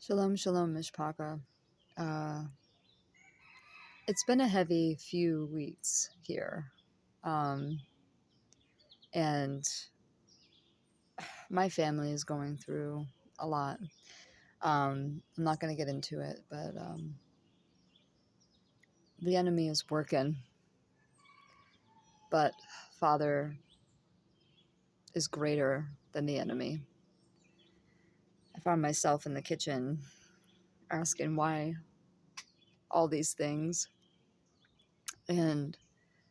Shalom, shalom, Mishpaka. It's been a heavy few weeks here. And my family is going through a lot. I'm not going to get into it, but the enemy is working. But Father is greater than the enemy. I found myself in the kitchen asking why all these things and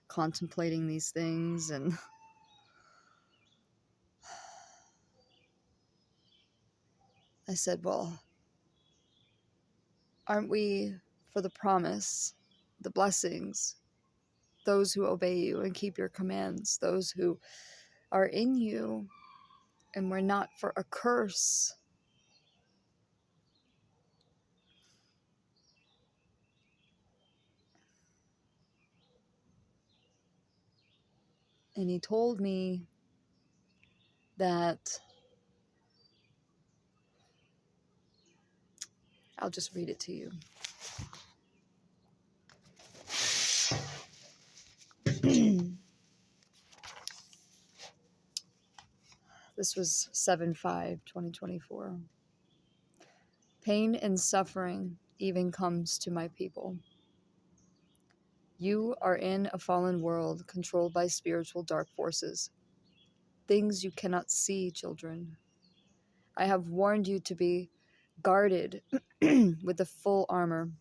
contemplating these things, and I said, well, aren't we for the promise, the blessings, those who obey you and keep your commands, those who are in you, and we're not for a curse? And he told me that, I'll just read it to you. This was 7/5/2024. Pain and suffering even comes to my people. You are in a fallen world controlled by spiritual dark forces. Things you cannot see, children. I have warned you to be guarded with the full armor.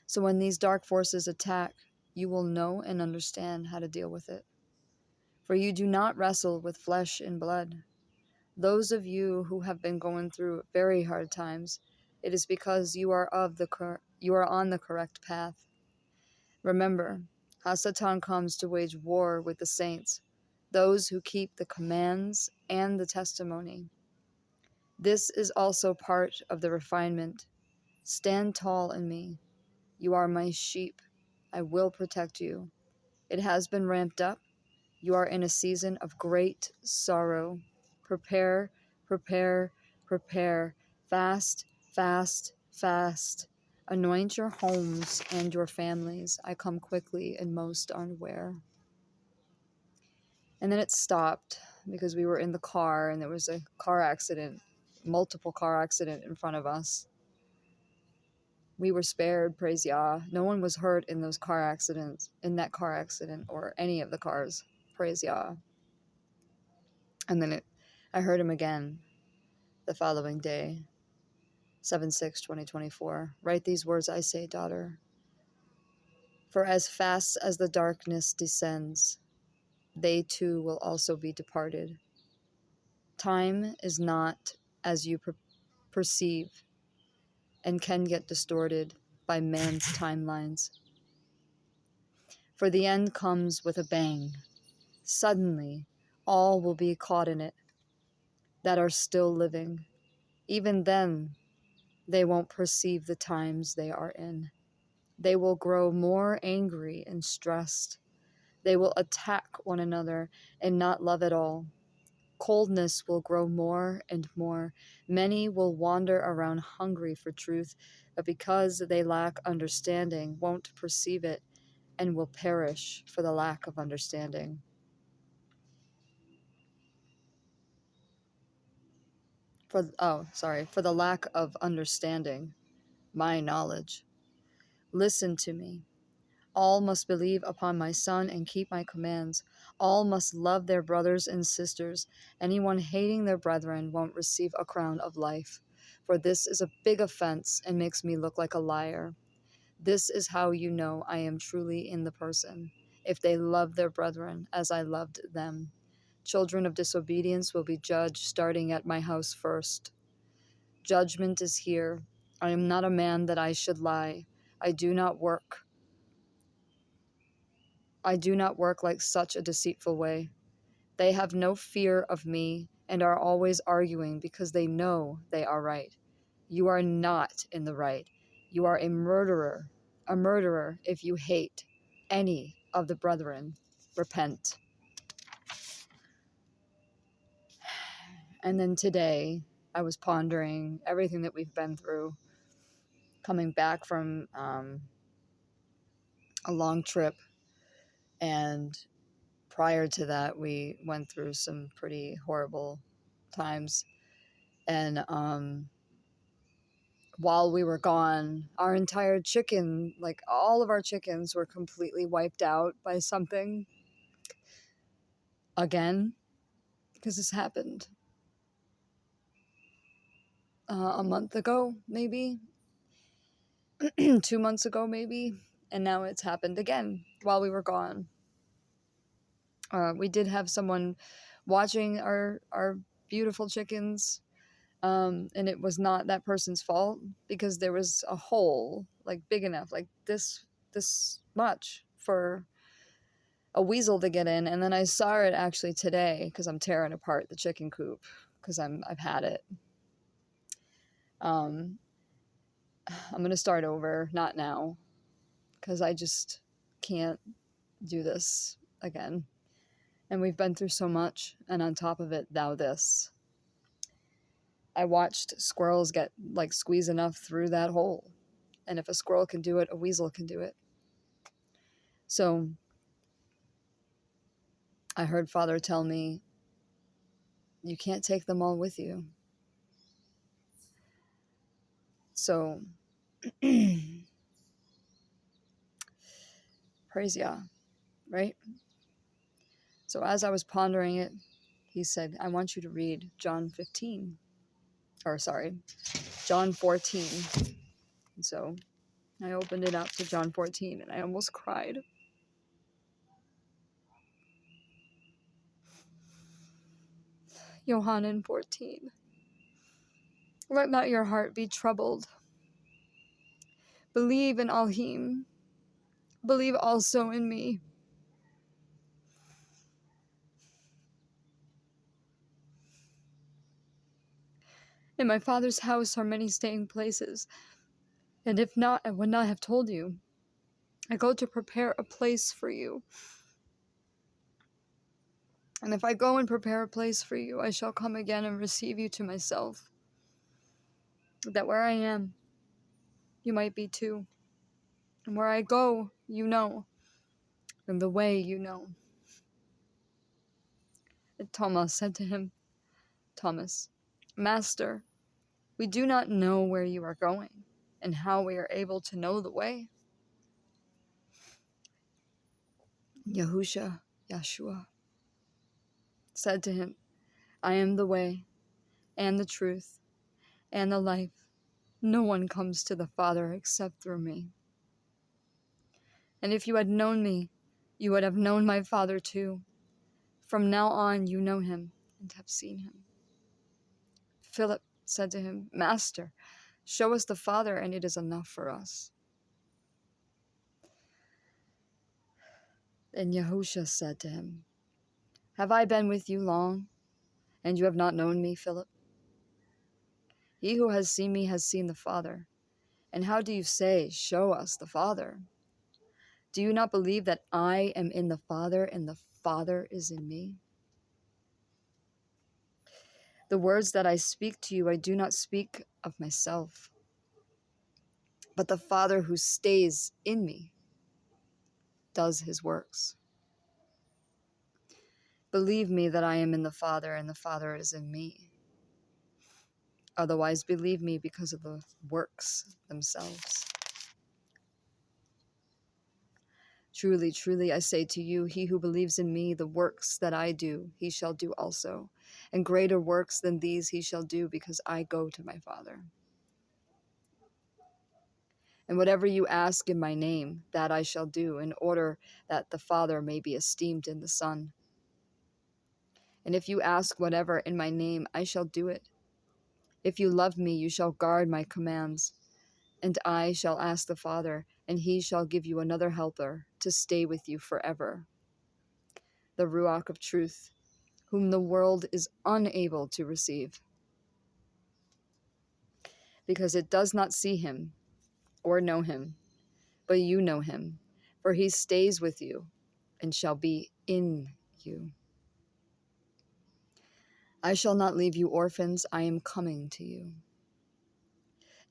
So when these dark forces attack, you will know and understand how to deal with it. For you do not wrestle with flesh and blood. Those of you who have been going through very hard times, it is because you are on the correct path. Remember how Satan comes to wage war with the saints, those who keep the commands and the testimony. This is also part of the refinement. Stand tall in me. You are my sheep. I will protect you. It has been ramped up. You are in a season of great sorrow. Prepare, prepare, prepare. Fast, fast, fast. Anoint your homes and your families. I come quickly and most unaware. And then it stopped because we were in the car and there was a car accident, multiple car accident in front of us. We were spared, praise Yah. No one was hurt in that car accident, or any of the cars, praise Yah. And then I heard him again the following day, 7/6/2024. Write these words I say, daughter. For as fast as the darkness descends, they too will also be departed. Time is not as you perceive and can get distorted by man's timelines. For the end comes with a bang. Suddenly, all will be caught in it that are still living. Even then, they won't perceive the times they are in. They will grow more angry and stressed. They will attack one another and not love at all. Coldness will grow more and more. Many will wander around hungry for truth, but because they lack understanding, won't perceive it and will perish for the lack of understanding. For the lack of understanding, my knowledge. Listen to me. All must believe upon my Son and keep my commands. All must love their brothers and sisters. Anyone hating their brethren won't receive a crown of life. For this is a big offense and makes me look like a liar. This is how you know I am truly in the person, if they love their brethren as I loved them. Children of disobedience will be judged starting at my house first. Judgment is here. I am not a man that I should lie. I do not work like such a deceitful way. They have no fear of me and are always arguing because they know they are right. You are not in the right. You are a murderer if you hate any of the brethren. Repent. And then today, I was pondering everything that we've been through, coming back from a long trip, and prior to that, we went through some pretty horrible times. And while we were gone, our entire chicken, like all of our chickens, were completely wiped out by something again, because this happened a month ago, maybe 2 months ago, maybe, and now it's happened again while we were gone. We did have someone watching our beautiful chickens, and it was not that person's fault, because there was a hole like big enough, like this much, for a weasel to get in. And then I saw it actually today, because I'm tearing apart the chicken coop, because I've had it. I'm gonna start over, not now, because I just can't do this again. And we've been through so much, and on top of it, now this. I watched squirrels get like squeeze enough through that hole. And if a squirrel can do it, a weasel can do it. So I heard Father tell me, you can't take them all with you. So praise Yah, right? So as I was pondering it, he said, I want you to read John 14. And so I opened it up to John 14, and I almost cried. Yohanan 14. Let not your heart be troubled. Believe in Elohim. Believe also in me. In my Father's house are many staying places, and if not, I would not have told you. I go to prepare a place for you. And if I go and prepare a place for you, I shall come again and receive you to myself, that where I am, you might be too. And where I go, you know, and the way you know. And Thomas said to him, Thomas, Master, we do not know where you are going, and how we are able to know the way. Yahusha, Yeshua, said to him, I am the way, and the truth, and the life. No one comes to the Father except through me. And if you had known me, you would have known my Father too. From now on you know him and have seen him. Philip said to him, Master, show us the Father, and it is enough for us. And Yahusha said to him, Have I been with you long, and you have not known me, Philip? He who has seen me has seen the Father. And how do you say, Show us the Father? Do you not believe that I am in the Father, and the Father is in me? The words that I speak to you, I do not speak of myself, but the Father who stays in me does his works. Believe me that I am in the Father, and the Father is in me. Otherwise, believe me because of the works themselves. Truly, truly, I say to you, he who believes in me, the works that I do, he shall do also. And greater works than these he shall do, because I go to my Father. And whatever you ask in my name, that I shall do, in order that the Father may be esteemed in the Son. And if you ask whatever in my name, I shall do it. If you love me, you shall guard my commands. And I shall ask the Father, and he shall give you another helper to stay with you forever, the Ruach of truth, whom the world is unable to receive, because it does not see him or know him, but you know him, for he stays with you and shall be in you. I shall not leave you orphans, I am coming to you.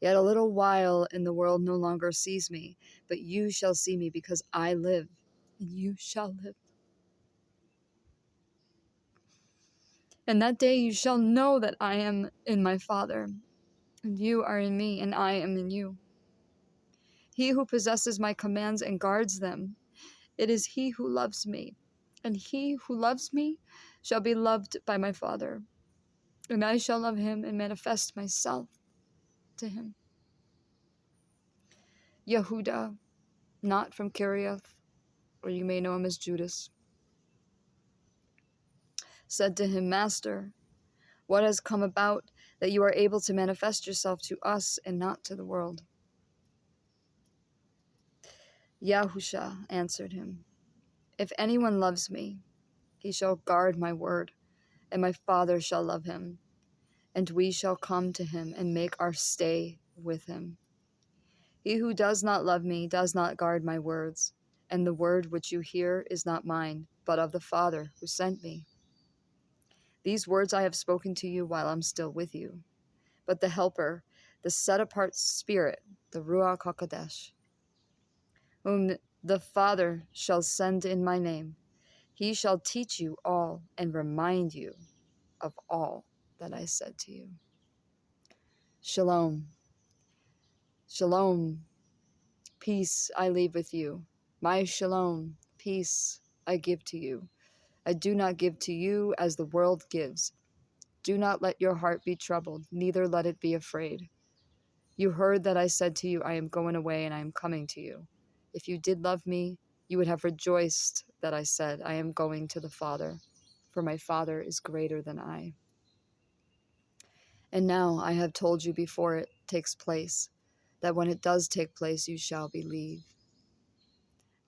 Yet a little while, and the world no longer sees me, but you shall see me, because I live, and you shall live. And that day you shall know that I am in my Father, and you are in me, and I am in you. He who possesses my commands and guards them, it is he who loves me, and he who loves me shall be loved by my Father, and I shall love him and manifest myself to him. Yehuda, not from Kiriath, or you may know him as Judas, said to him, Master, what has come about that you are able to manifest yourself to us and not to the world? Yahusha answered him, If anyone loves me, he shall guard my word, and my Father shall love him, and we shall come to him and make our stay with him. He who does not love me does not guard my words, and the word which you hear is not mine, but of the Father who sent me. These words I have spoken to you while I'm still with you. But the Helper, the set-apart Spirit, the Ruach HaKodesh, whom the Father shall send in my name, he shall teach you all and remind you of all that I said to you. Shalom. Shalom. Peace I leave with you. My shalom, peace I give to you. I do not give to you as the world gives. Do not let your heart be troubled, neither let it be afraid. You heard that I said to you, I am going away and I am coming to you. If you did love me, you would have rejoiced that I said, I am going to the Father, for my Father is greater than I. And now I have told you before it takes place, that when it does take place, you shall believe.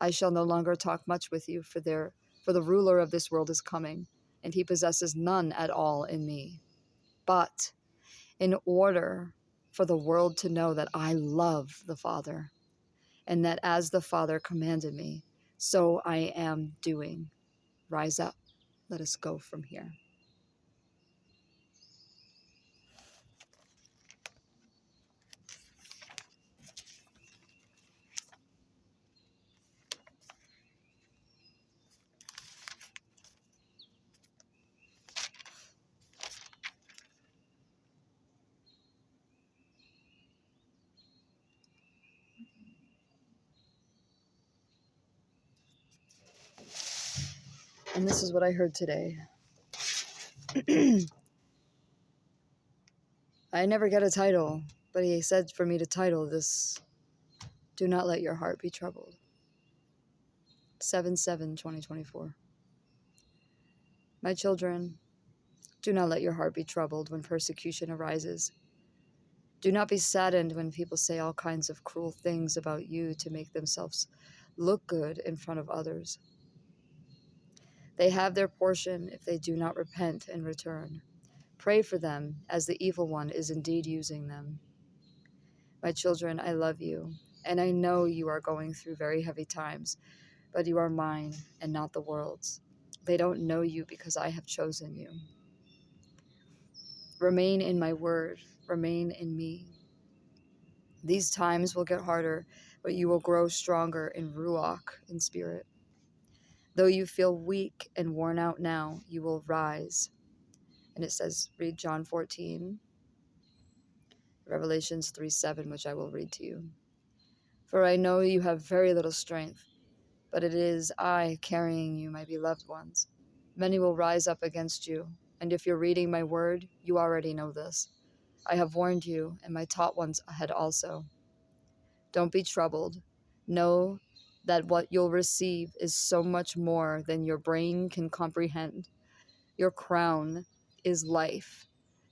I shall no longer talk much with you, for the ruler of this world is coming, and he possesses none at all in me. But in order for the world to know that I love the Father, and that as the Father commanded me, so I am doing. Rise up, let us go from here. And this is what I heard today. I never get a title, but he said for me to title this, Do Not Let Your Heart Be Troubled. 7/7/2024. My children, do not let your heart be troubled when persecution arises. Do not be saddened when people say all kinds of cruel things about you to make themselves look good in front of others. They have their portion if they do not repent and return. Pray for them, as the evil one is indeed using them. My children, I love you, and I know you are going through very heavy times, but you are mine and not the world's. They don't know you because I have chosen you. Remain in my word, remain in me. These times will get harder, but you will grow stronger in Ruach, in spirit. Though you feel weak and worn out now, you will rise. And it says, read John 14, Revelations 3:7, which I will read to you. For I know you have very little strength, but it is I carrying you, my beloved ones. Many will rise up against you, and if you're reading my word, you already know this. I have warned you, and my taught ones had also. Don't be troubled. Know that what you'll receive is so much more than your brain can comprehend. Your crown is life,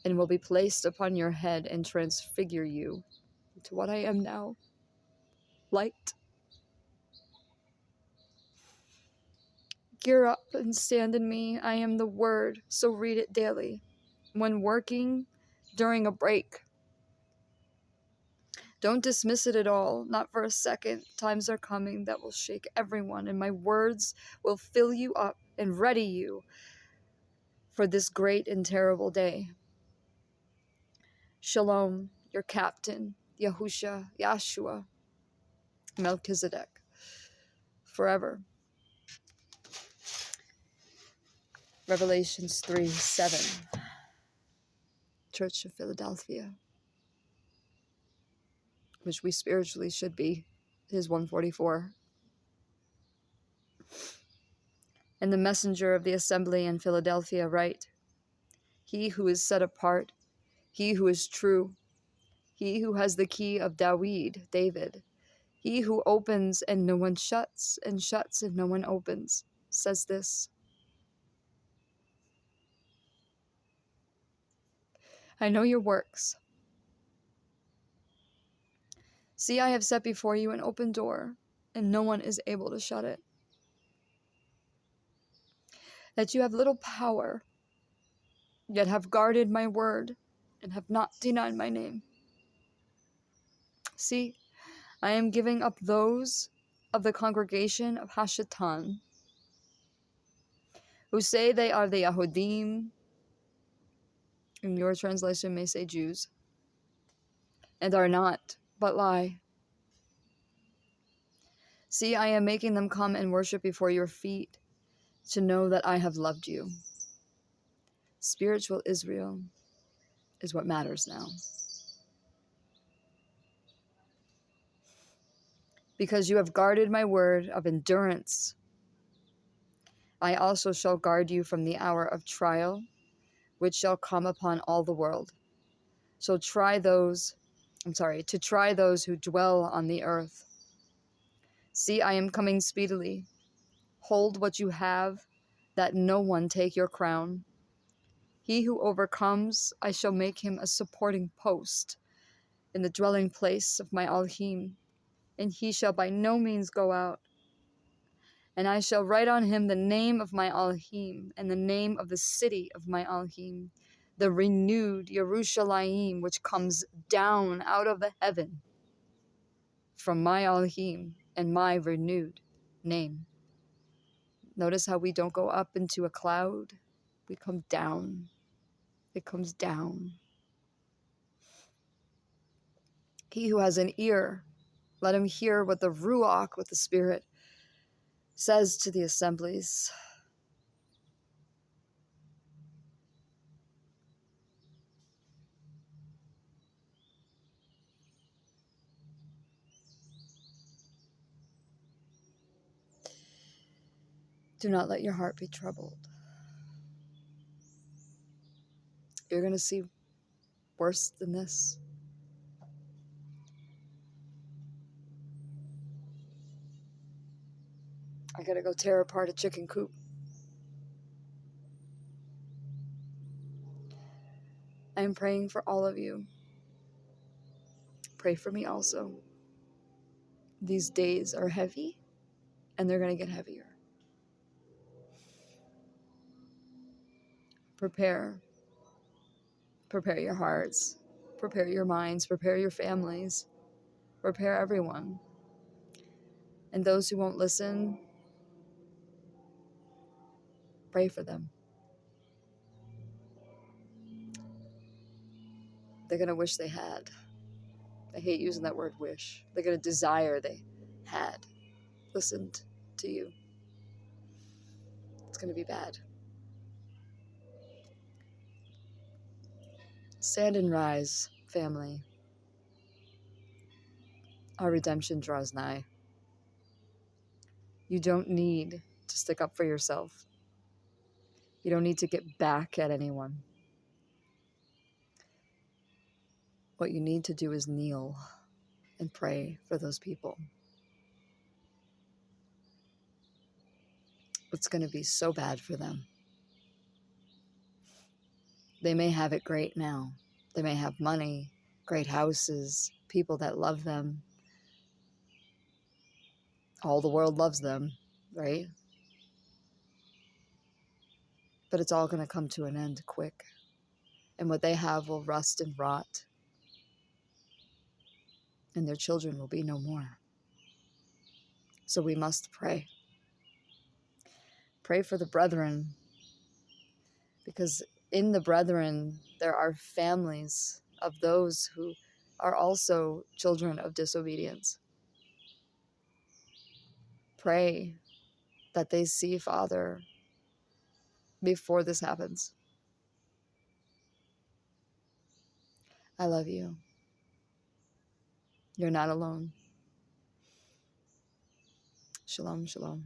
and will be placed upon your head and transfigure you to what I am now, light. Gear up and stand in me. I am the word, so read it daily. When working, during a break, don't dismiss it at all, not for a second. Times are coming that will shake everyone, and my words will fill you up and ready you for this great and terrible day. Shalom, your captain, Yahusha, Yahshua, Melkizedek, forever. Revelations 3:7. Church of Philadelphia, which we spiritually should be, is 144. And the messenger of the assembly in Philadelphia write, he who is set apart, he who is true, he who has the key of David, he who opens and no one shuts, and shuts and no one opens, says this: I know your works. See, I have set before you an open door, and no one is able to shut it. That you have little power, yet have guarded my word, and have not denied my name. See, I am giving up those of the congregation of Hashatan, who say they are the Yahudim, and your translation may say Jews, and are not, but lie. See, I am making them come and worship before your feet, to know that I have loved you. Spiritual Israel is what matters now. Because you have guarded my word of endurance, I also shall guard you from the hour of trial, which shall come upon all the world. To try those who dwell on the earth. See, I am coming speedily. Hold what you have, that no one take your crown. He who overcomes, I shall make him a supporting post in the dwelling place of my Elohim, and he shall by no means go out. And I shall write on him the name of my Elohim, and the name of the city of my Elohim, the renewed Yerushalayim, which comes down out of the heaven from my Elohim, and my renewed name. Notice how we don't go up into a cloud. We come down. It comes down. He who has an ear, let him hear what the Ruach, what the Spirit, says to the assemblies. Do not let your heart be troubled. You're going to see worse than this. I got to go tear apart a chicken coop. I am praying for all of you. Pray for me also. These days are heavy, and they're going to get heavier. Prepare. Prepare your hearts. Prepare your minds. Prepare your families. Prepare everyone. And those who won't listen, pray for them. They're going to wish they had. I hate using that word wish. They're going to desire they had listened to you. It's going to be bad. Stand and rise, family. Our redemption draws nigh. You don't need to stick up for yourself. You don't need to get back at anyone. What you need to do is kneel and pray for those people. It's going to be so bad for them. They may have it great now. They may have money, great houses, people that love them. All the world loves them, right? But it's all going to come to an end quick. And what they have will rust and rot. And their children will be no more. So we must pray. Pray for the brethren. because in the brethren there are families of those who are also children of disobedience. Pray that they see Father before this happens. I love you. You're not alone. Shalom, shalom.